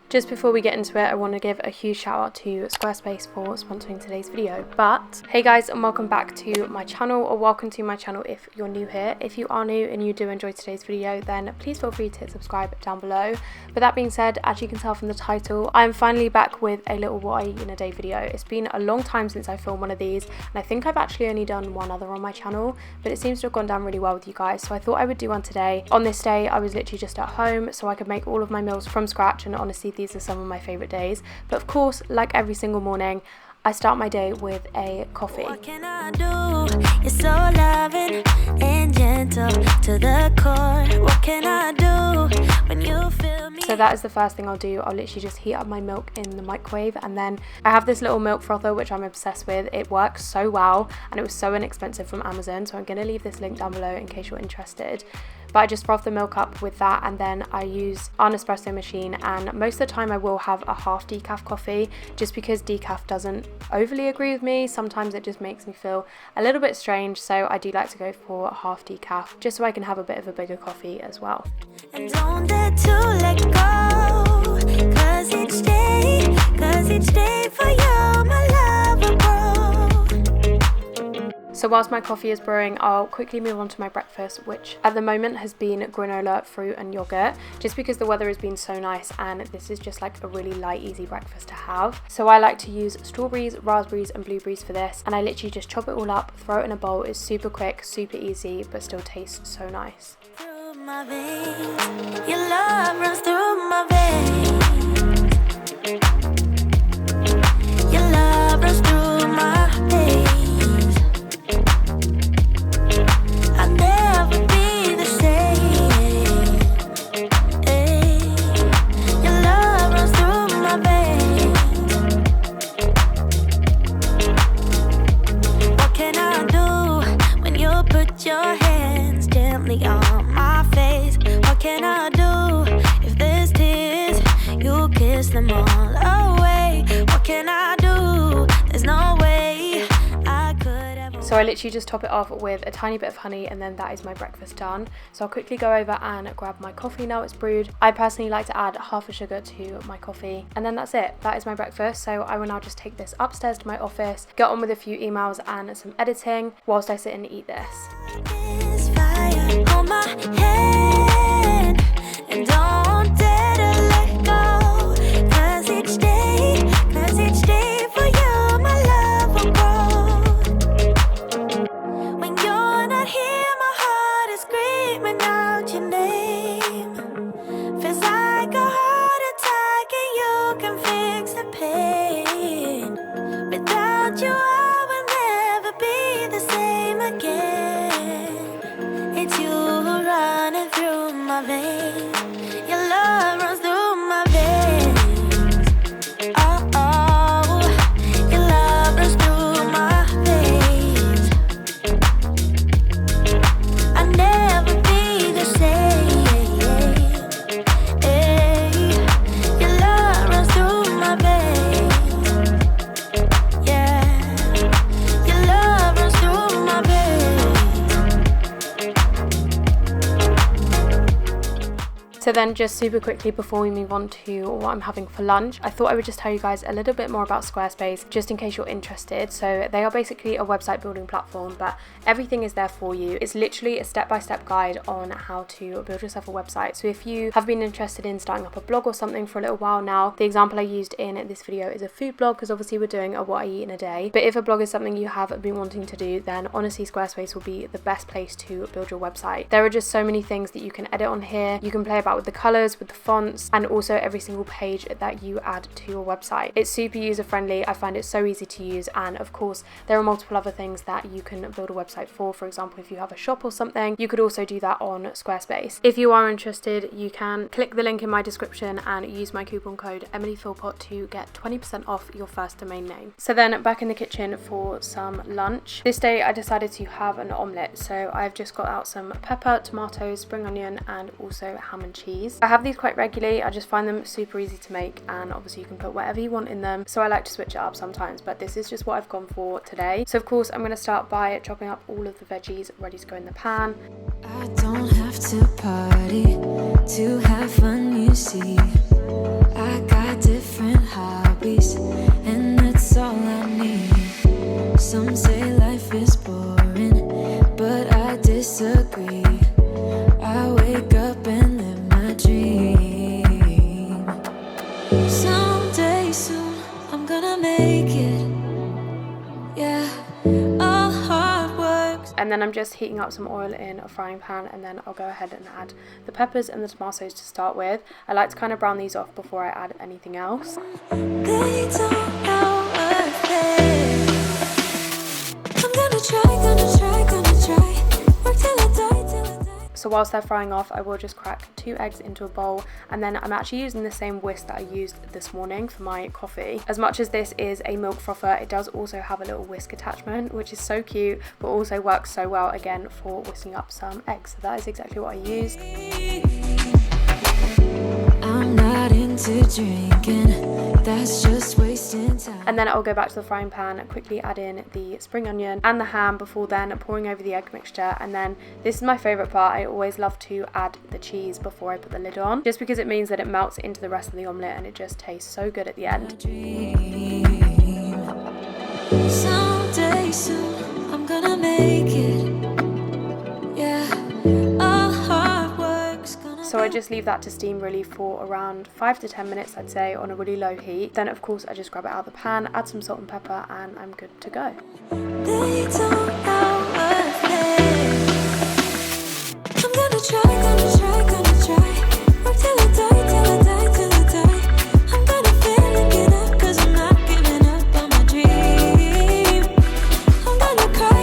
Just before we get into it, I want to give a huge shout out to Squarespace for sponsoring today's video. But hey guys, and welcome back to my channel, or welcome to my channel if you're new here. If you are new and you do enjoy today's video, then please feel free to hit subscribe down below. But that being said, as you can tell from the title, I'm finally back with a little what I eat in a day video. It's been a long time since I filmed one of these, and I think I've actually only done one other on my channel, but it seems to have gone down really well with you guys, so I thought I would do one today. On this day, I was literally just at home, so I could make all of my meals from scratch, and honestly, these are some of my favourite days. But of course, like every single morning, I start my day with a coffee. What can I do? You're so loving and gentle to the core. What can I do when you feel me? So that is the first thing I'll do. I'll literally just heat up my milk in the microwave, and then I have this little milk frother which I'm obsessed with. It works so well and it was so inexpensive from Amazon, so I'm going to leave this link down below in case you're interested. But I just froth the milk up with that, and then I use an espresso machine, and most of the time I will have a half decaf coffee, just because decaf doesn't overly agree with me. Sometimes it just makes me feel a little bit strange, so I do like to go for a half decaf, just so I can have a bit of a bigger coffee as well. And don't dare to let go, cause each day for you, my love will grow. So whilst my coffee is brewing, I'll quickly move on to my breakfast, which at the moment has been granola, fruit and yogurt, just because the weather has been so nice and this is just like a really light, easy breakfast to have. So I like to use strawberries, raspberries and blueberries for this, and I literally just chop it all up, throw it in a bowl. It's super quick, super easy, but still tastes so nice. Through my veins, your love runs through my veins. Your love runs through my veins. Your hands gently on my face. What can I do if there's tears? You kiss them all away. What can I do? There's no way I could ever. So I literally just top it off with a tiny bit of honey, and then that is my breakfast done. So I'll quickly go over and grab my coffee now it's brewed. I personally like to add half a sugar to my coffee, and then that's it. That is my breakfast. So I will now just take this upstairs to my office, get on with a few emails and some editing whilst I sit and eat this. Fire on my head, and don't dare to let go, cause each day for you, my love will grow. When you're not here, my heart is screaming out your name. Feels like a heart attack and you can fix the pain. Without you I will never be the same again. It's you running through my veins. Your love runs through my veins. Oh, oh, your love runs through my veins. I'll never be the same. Hey, your love runs through my veins. Yeah, your love runs through my veins. So then just super quickly before we move on to what I'm having for lunch, I thought I would just tell you guys a little bit more about Squarespace, just in case you're interested. So they are basically a website building platform, but everything is there for you. It's literally a step-by-step guide on how to build yourself a website. So if you have been interested in starting up a blog or something for a little while now, the example I used in this video is a food blog, because obviously we're doing a what I eat in a day. But if a blog is something you have been wanting to do, then honestly Squarespace will be the best place to build your website. There are just so many things that you can edit on here. You can play about with the colors, with the fonts, and also every single page that you add to your website. It's super user friendly. I find it so easy to use, and of course there are multiple other things that you can build a website for. For example, if you have a shop or something, you could also do that on Squarespace. If you are interested, you can click the link in my description and use my coupon code EmilyPhilpott to get 20% off your first domain name. So then back in the kitchen for some lunch. This day I decided to have an omelette, so I've just got out some pepper, tomatoes, spring onion, and also ham and cheese. cheese. I have these quite regularly. I just find them super easy to make, and obviously you can put whatever you want in them, so I like to switch it up sometimes, but this is just what I've gone for today. So of course I'm going to start by chopping up all of the veggies ready to go in the pan. I don't have to party to have fun, you see. I got different hobbies, and that's all I need. Some say life is boring, but I disagree. I wake up and live my dream. Someday soon I'm gonna make it. Yeah, all hard work. And then I'm just heating up some oil in a frying pan, and then I'll go ahead and add the peppers and the tomatoes to start with. I like to kind of brown these off before I add anything else. They don't know a thing. I'm gonna try. Work till I die. So whilst they're frying off, I will just crack 2 eggs into a bowl, and then I'm actually using the same whisk that I used this morning for my coffee. As much as this is a milk frother, it does also have a little whisk attachment, which is so cute, but also works so well again for whisking up some eggs. So that is exactly what I used. I'm not into drinking, that's just wasting time. And then I'll go back to the frying pan, quickly add in the spring onion and the ham before then pouring over the egg mixture. And then this is my favourite part, I always love to add the cheese before I put the lid on, just because it means that it melts into the rest of the omelette and it just tastes so good at the end. Someday soon I'm gonna make it. Yeah, all hard work's gonna. So I just leave that to steam really for around 5 to 10 minutes, I'd say, on a really low heat. Then of course I just grab it out of the pan, add some salt and pepper, and I'm good to go. They don't know a thing. I'm gonna try. Work till I die. I'm gonna fail and get up, 'cause I'm not giving up on my dream. I'm gonna cry.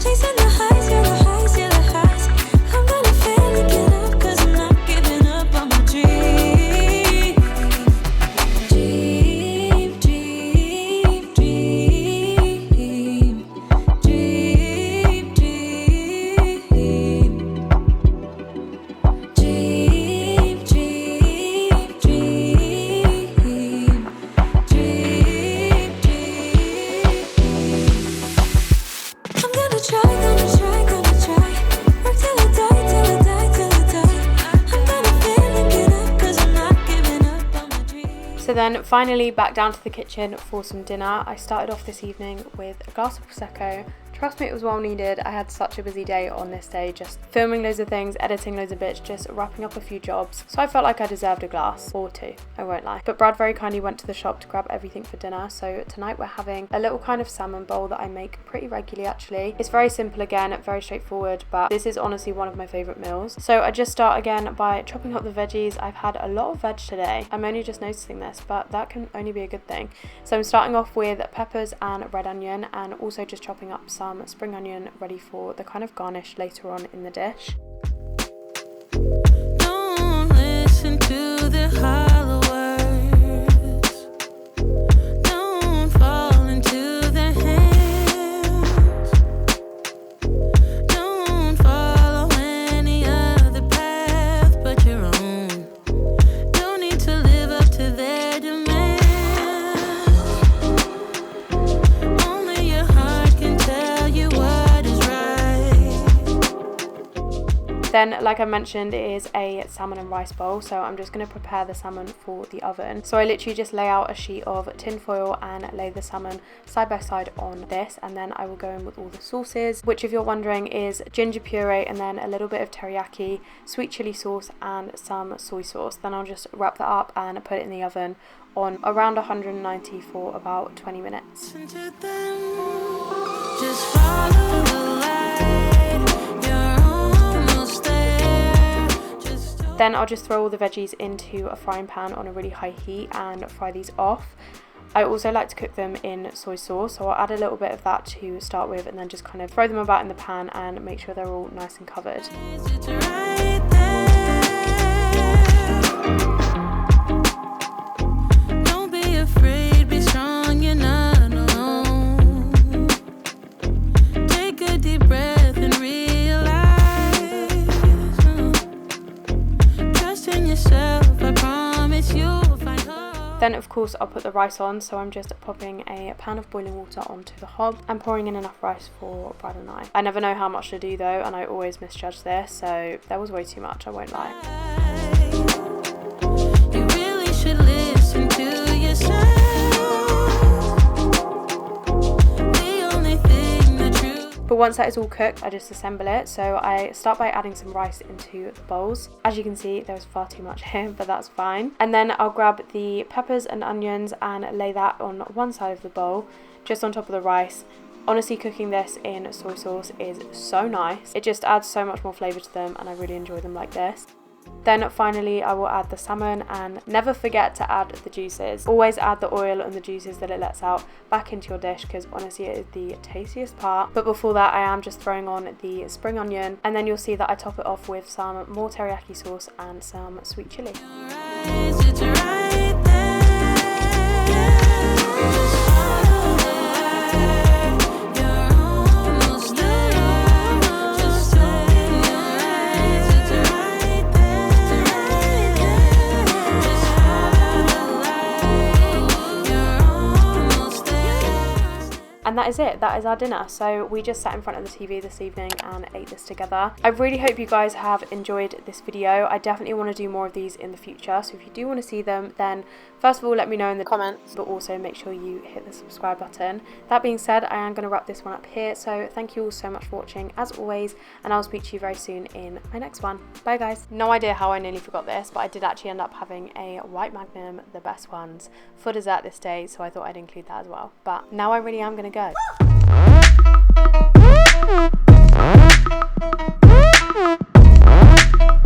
Chasing the highs, yeah, the highs. I'm gonna fail and get up, 'cause I'm not giving up on my dream. So then finally back down to the kitchen for some dinner. I started off this evening with a glass of Prosecco. Trust me, it was well needed. I had such a busy day on this day, just filming loads of things, editing loads of bits, just wrapping up a few jobs. So I felt like I deserved a glass, or 2, I won't lie. But Brad very kindly went to the shop to grab everything for dinner. So tonight we're having a little kind of salmon bowl that I make pretty regularly actually. It's very simple again, very straightforward, but this is honestly one of my favourite meals. So I just start again by chopping up the veggies. I've had a lot of veg today. I'm only just noticing this, but that can only be a good thing. So I'm starting off with peppers and red onion, and also just chopping up some spring onion ready for the kind of garnish later on in the dish. Don't listen to the hollow words. Don't fall into the hands. Don't follow any other path but your own. Don't need to live up to their demands. Only your heart can tell you what is right. Then, like I mentioned, it is a salmon and rice bowl, so I'm just going to prepare the salmon for the oven. So I literally just lay out a sheet of tin foil and lay the salmon side by side on this, and then I will go in with all the sauces, which if you're wondering is ginger puree and then a little bit of teriyaki, sweet chili sauce and some soy sauce. Then I'll just wrap that up and put it in the oven on around 190 for about 20 minutes. Just follow the light. You're almost there. Then I'll just throw all the veggies into a frying pan on a really high heat and fry these off. I also like to cook them in soy sauce, so I'll add a little bit of that to start with and then just kind of throw them about in the pan and make sure they're all nice and covered. It's right there. Don't be afraid, be strong, you're not alone. Take a deep breath and realize Then of course I'll put the rice on, so I'm just popping a pan of boiling water onto the hob and pouring in enough rice for Brad and I. I never know how much to do though, and I always misjudge this, so there was way too much, I won't lie. You really should listen to yourself. But once that is all cooked, I just assemble it. So I start by adding some rice into the bowls. As you can see, there was far too much here, but that's fine. And then I'll grab the peppers and onions and lay that on one side of the bowl, just on top of the rice. Honestly, cooking this in soy sauce is so nice. It just adds so much more flavour to them, and I really enjoy them like this. Then finally I will add the salmon, and never forget to add the juices. Always add the oil and the juices that it lets out back into your dish, because honestly it is the tastiest part. But before that I am just throwing on the spring onion, and then you'll see that I top it off with some more teriyaki sauce and some sweet chilli. And that is it, that is our dinner. So we just sat in front of the TV this evening and ate this together. I really hope you guys have enjoyed this video. I definitely want to do more of these in the future, so if you do want to see them, then first of all let me know in the comments, but also make sure you hit the subscribe button. That being said, I am going to wrap this one up here, so thank you all so much for watching as always, and I'll speak to you very soon in my next one. Bye guys. No idea how I nearly forgot this, but I did actually end up having a white Magnum, the best ones, for dessert this day, so I thought I'd include that as well. But now I really am going to go.